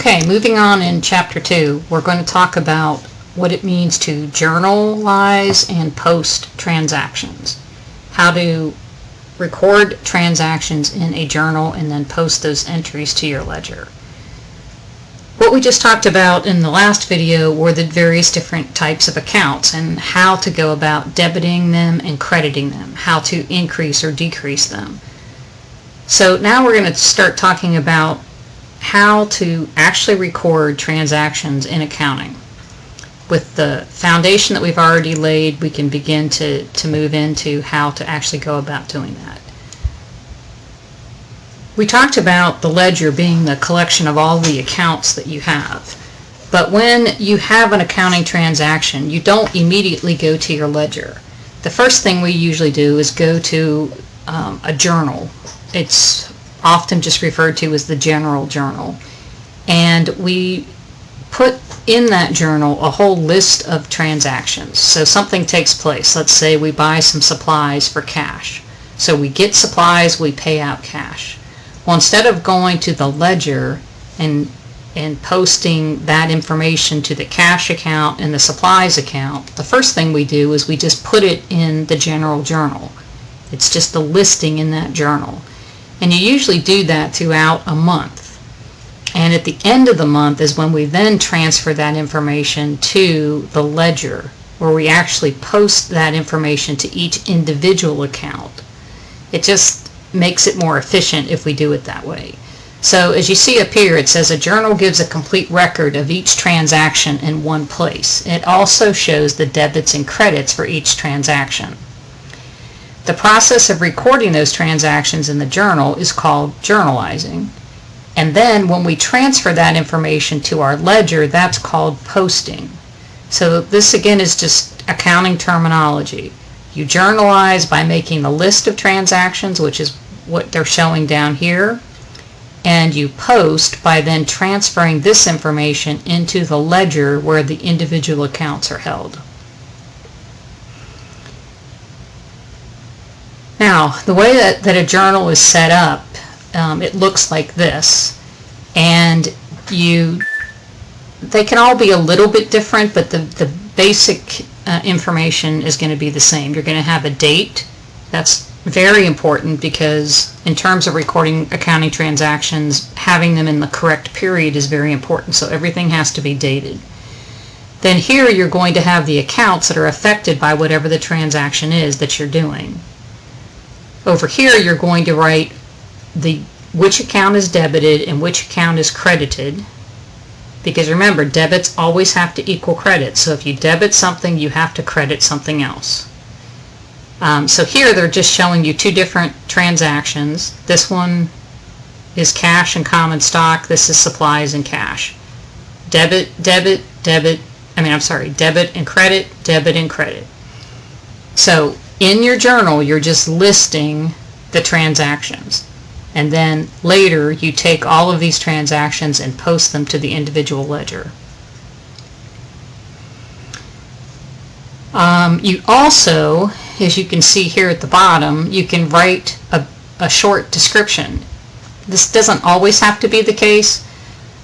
Okay, moving on in Chapter 2, we're going to talk about what it means to journalize and post transactions. How to record transactions in a journal and then post those entries to your ledger. What we just talked about in the last video were the various different types of accounts and how to go about debiting them and crediting them, how to increase or decrease them. So now we're going to start talking about how to actually record transactions in accounting. With the foundation that we've already laid, we can begin to move into how to actually go about doing that. We talked about the ledger being the collection of all the accounts that you have. But when you have an accounting transaction, you don't immediately go to your ledger. The first thing we usually do is go to a journal. It's often just referred to as the general journal. And we put in that journal a whole list of transactions. So something takes place. Let's say we buy some supplies for cash. So we get supplies, we pay out cash. Well, instead of going to the ledger and posting that information to the cash account and the supplies account, the first thing we do is we just put it in the general journal. It's just a listing in that journal. And you usually do that throughout a month. And at the end of the month is when we then transfer that information to the ledger, where we actually post that information to each individual account. It just makes it more efficient if we do it that way. So as you see up here, it says a journal gives a complete record of each transaction in one place. It also shows the debits and credits for each transaction. The process of recording those transactions in the journal is called journalizing. And then when we transfer that information to our ledger, that's called posting. So this again is just accounting terminology. You journalize by making a list of transactions, which is what they're showing down here. And you post by then transferring this information into the ledger where the individual accounts are held. Now, the way that a journal is set up, it looks like this. And they can all be a little bit different, but the basic information is going to be the same. You're going to have a date. That's very important because in terms of recording accounting transactions, having them in the correct period is very important. So everything has to be dated. Then here you're going to have the accounts that are affected by whatever the transaction is that you're doing. Over here you're going to write which account is debited and which account is credited. Because remember, debits always have to equal credit. So if you debit something, you have to credit something else. So here they're just showing you two different transactions. This one is cash and common stock. This is supplies and cash. Debit and credit, debit and credit. So in your journal, you're just listing the transactions. And then later, you take all of these transactions and post them to the individual ledger. You also, as you can see here at the bottom, you can write a short description. This doesn't always have to be the case,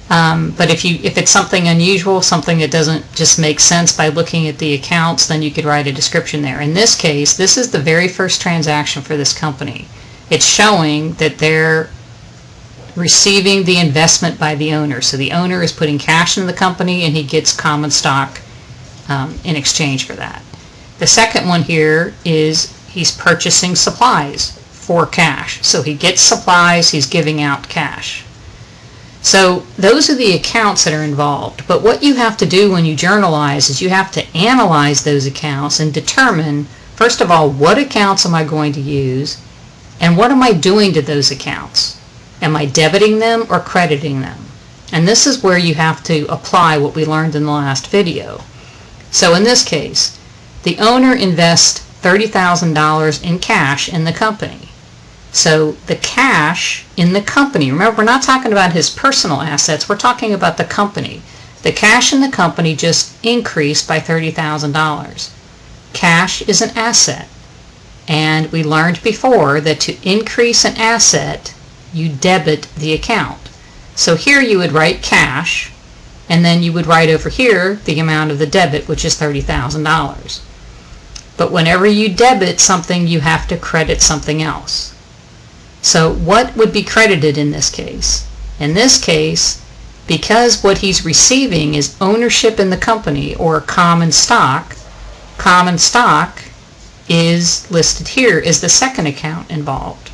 but if it's something unusual, something that doesn't just make sense by looking at the accounts, then you could write a description there. In this case, this is the very first transaction for this company. It's showing that they're receiving the investment by the owner. So the owner is putting cash in the company and he gets common stock in exchange for that. The second one here is he's purchasing supplies for cash. So he gets supplies, he's giving out cash. So those are the accounts that are involved. But what you have to do when you journalize is you have to analyze those accounts and determine, first of all, what accounts am I going to use and what am I doing to those accounts? Am I debiting them or crediting them? And this is where you have to apply what we learned in the last video. So in this case, the owner invests $30,000 in cash in the company. So the cash in the company, remember we're not talking about his personal assets, we're talking about the company. The cash in the company just increased by $30,000. Cash is an asset. And we learned before that to increase an asset, you debit the account. So here you would write cash, and then you would write over here the amount of the debit, which is $30,000. But whenever you debit something, you have to credit something else. So what would be credited in this case? In this case, because what he's receiving is ownership in the company or common stock is listed here as the second account involved.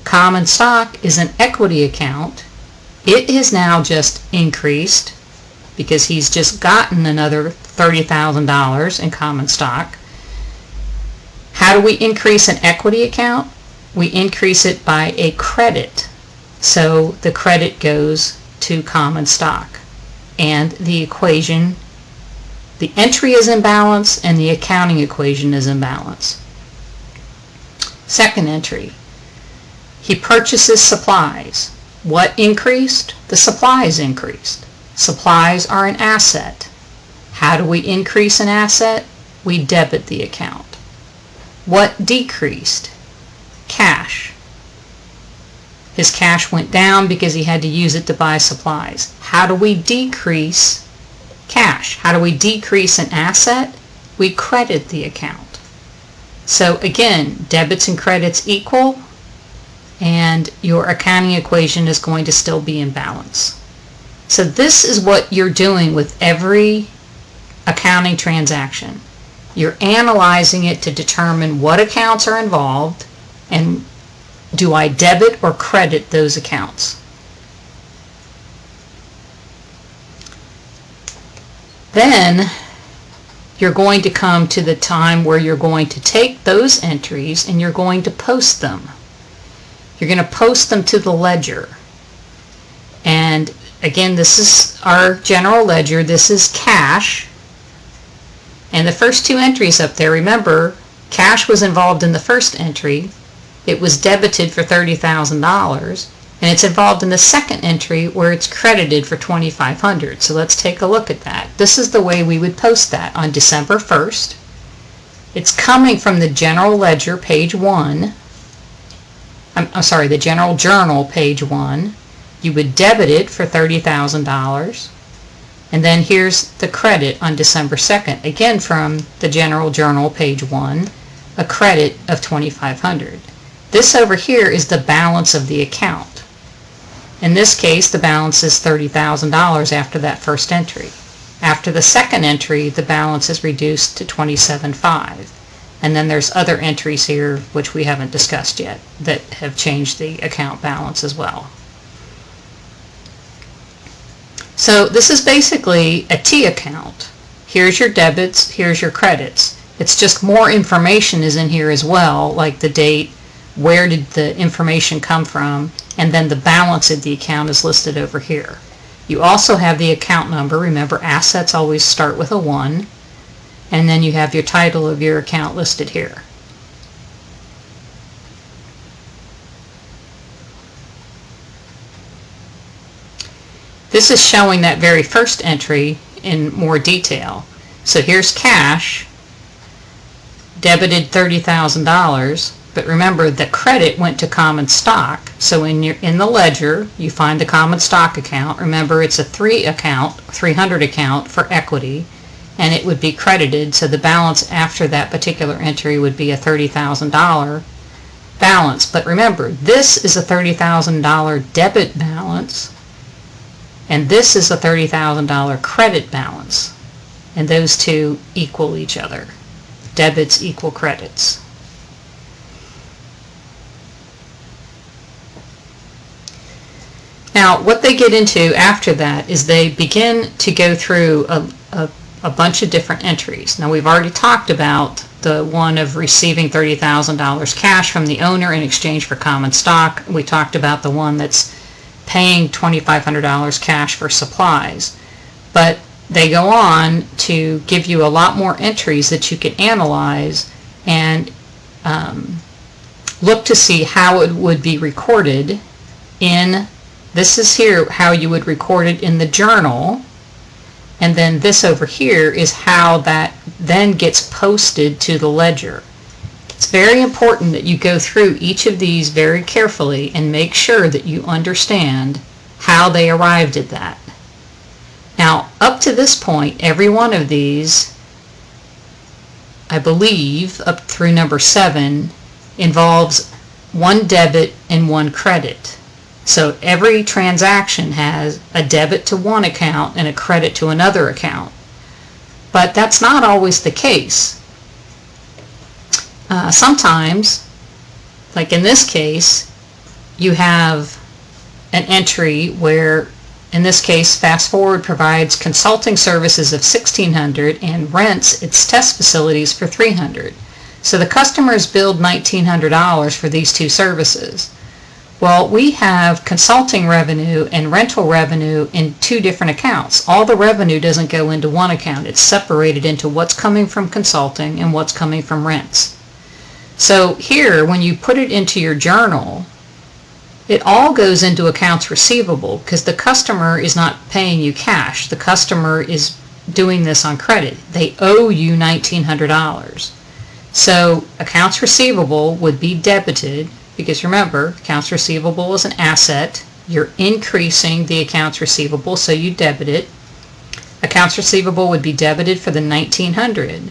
Common stock is an equity account. It is now just increased because he's just gotten another $30,000 in common stock. How do we increase an equity account? We increase it by a credit. So the credit goes to common stock. And the equation, the entry is in balance and the accounting equation is in balance. Second entry, he purchases supplies. What increased? The supplies increased. Supplies are an asset. How do we increase an asset? We debit the account. What decreased? Cash. His cash went down because he had to use it to buy supplies. How do we decrease cash? How do we decrease an asset? We credit the account. So again, debits and credits equal, and your accounting equation is going to still be in balance. So this is what you're doing with every accounting transaction. You're analyzing it to determine what accounts are involved and do I debit or credit those accounts. Then you're going to come to the time where you're going to take those entries and you're going to post them. You're going to post them to the ledger. And again, this is our general ledger. This is cash. And the first two entries up there, remember, cash was involved in the first entry. It was debited for $30,000. And it's involved in the second entry where it's credited for $2,500. So let's take a look at that. This is the way we would post that on December 1st. It's coming from the general ledger, page 1. I'm sorry, the general journal, page 1. You would debit it for $30,000. And then here's the credit on December 2nd, again from the general journal, page 1, a credit of $2,500. This over here is the balance of the account. In this case, the balance is $30,000 after that first entry. After the second entry, the balance is reduced to $27,500. And then there's other entries here, which we haven't discussed yet, that have changed the account balance as well. So this is basically a T account. Here's your debits, here's your credits. It's just more information is in here as well, like the date, where did the information come from, and then the balance of the account is listed over here. You also have the account number. Remember, assets always start with a 1. And then you have your title of your account listed here. This is showing that very first entry in more detail. So here's cash, debited $30,000, but remember the credit went to common stock. So in the ledger, you find the common stock account. Remember, it's a 300 account for equity, and it would be credited. So the balance after that particular entry would be a $30,000 balance. But remember, this is a $30,000 debit balance, and this is a $30,000 credit balance, and those two equal each other. Debits equal credits. Now, what they get into after that is they begin to go through a bunch of different entries. Now, we've already talked about the one of receiving $30,000 cash from the owner in exchange for common stock. We talked about the one that's paying $2,500 cash for supplies. But they go on to give you a lot more entries that you can analyze and look to see how it would be recorded in, this is here how you would record it in the journal, and then this over here is how that then gets posted to the ledger. It's very important that you go through each of these very carefully and make sure that you understand how they arrived at that. Now, up to this point, every one of these, I believe, up through number 7, involves one debit and one credit. So every transaction has a debit to one account and a credit to another account. But that's not always the case. Sometimes, like in this case, you have an entry where, in this case, Fast Forward provides consulting services of $1,600 and rents its test facilities for $300. So the customers billed $1,900 for these two services. Well, we have consulting revenue and rental revenue in two different accounts. All the revenue doesn't go into one account. It's separated into what's coming from consulting and what's coming from rents. So here, when you put it into your journal, it all goes into accounts receivable because the customer is not paying you cash. The customer is doing this on credit. They owe you $1,900. So accounts receivable would be debited because remember, accounts receivable is an asset. You're increasing the accounts receivable, so you debit it. Accounts receivable would be debited for the $1,900,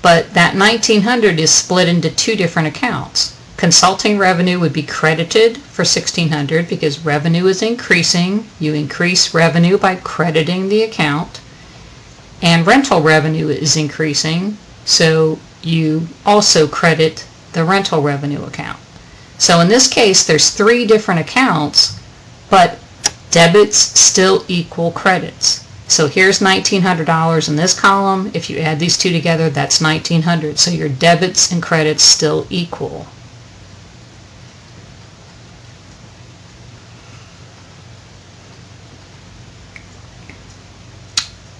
but that $1,900 is split into two different accounts. Consulting revenue would be credited for $1,600 because revenue is increasing. You increase revenue by crediting the account. And rental revenue is increasing, so you also credit the rental revenue account. So in this case, there's three different accounts, but debits still equal credits. So here's $1,900 in this column. If you add these two together, that's $1,900. So your debits and credits still equal.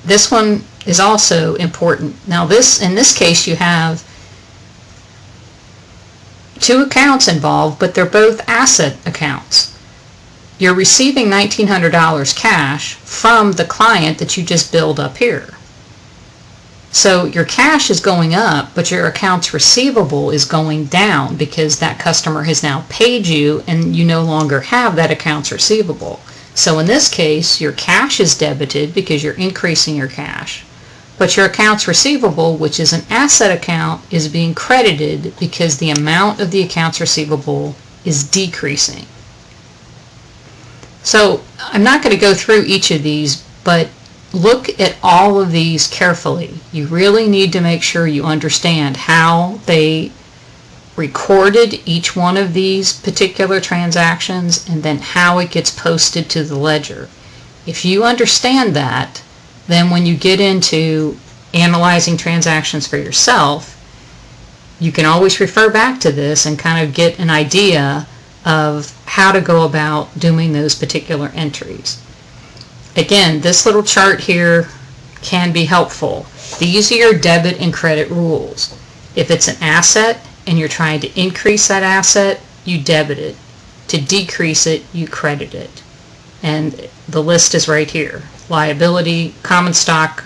This one is also important. Now in this case, you have two accounts involved, but they're both asset accounts. You're receiving $1,900 cash from the client that you just billed up here. So your cash is going up, but your accounts receivable is going down because that customer has now paid you and you no longer have that accounts receivable. So in this case, your cash is debited because you're increasing your cash. But your accounts receivable, which is an asset account, is being credited because the amount of the accounts receivable is decreasing. So I'm not going to go through each of these, but look at all of these carefully. You really need to make sure you understand how they recorded each one of these particular transactions and then how it gets posted to the ledger. If you understand that, then when you get into analyzing transactions for yourself, you can always refer back to this and kind of get an idea of how to go about doing those particular entries. Again, this little chart here can be helpful. These are your debit and credit rules. If it's an asset and you're trying to increase that asset, you debit it. To decrease it, you credit it. And the list is right here. Liability, common stock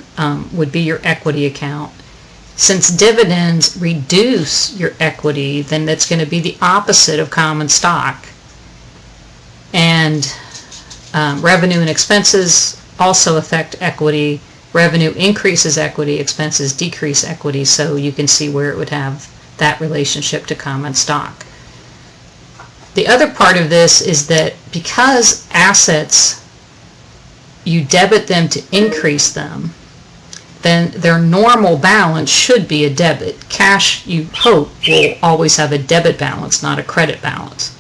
would be your equity account. Since dividends reduce your equity, then that's going to be the opposite of common stock. And revenue and expenses also affect equity. Revenue increases equity, expenses decrease equity, so you can see where it would have that relationship to common stock. The other part of this is that because assets, you debit them to increase them, then their normal balance should be a debit. Cash, you hope, will always have a debit balance, not a credit balance.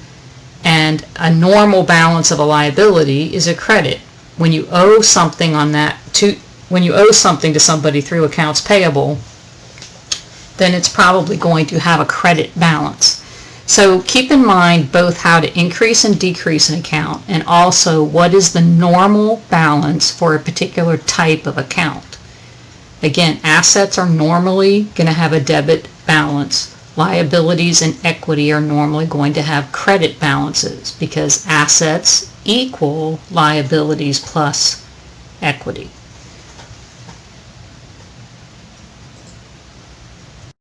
And a normal balance of a liability is a credit. When you owe something when you owe something to somebody through accounts payable, then it's probably going to have a credit balance. So keep in mind both how to increase and decrease an account and also what is the normal balance for a particular type of account. Again, assets are normally going to have a debit balance. Liabilities and equity are normally going to have credit balances because assets equal liabilities plus equity.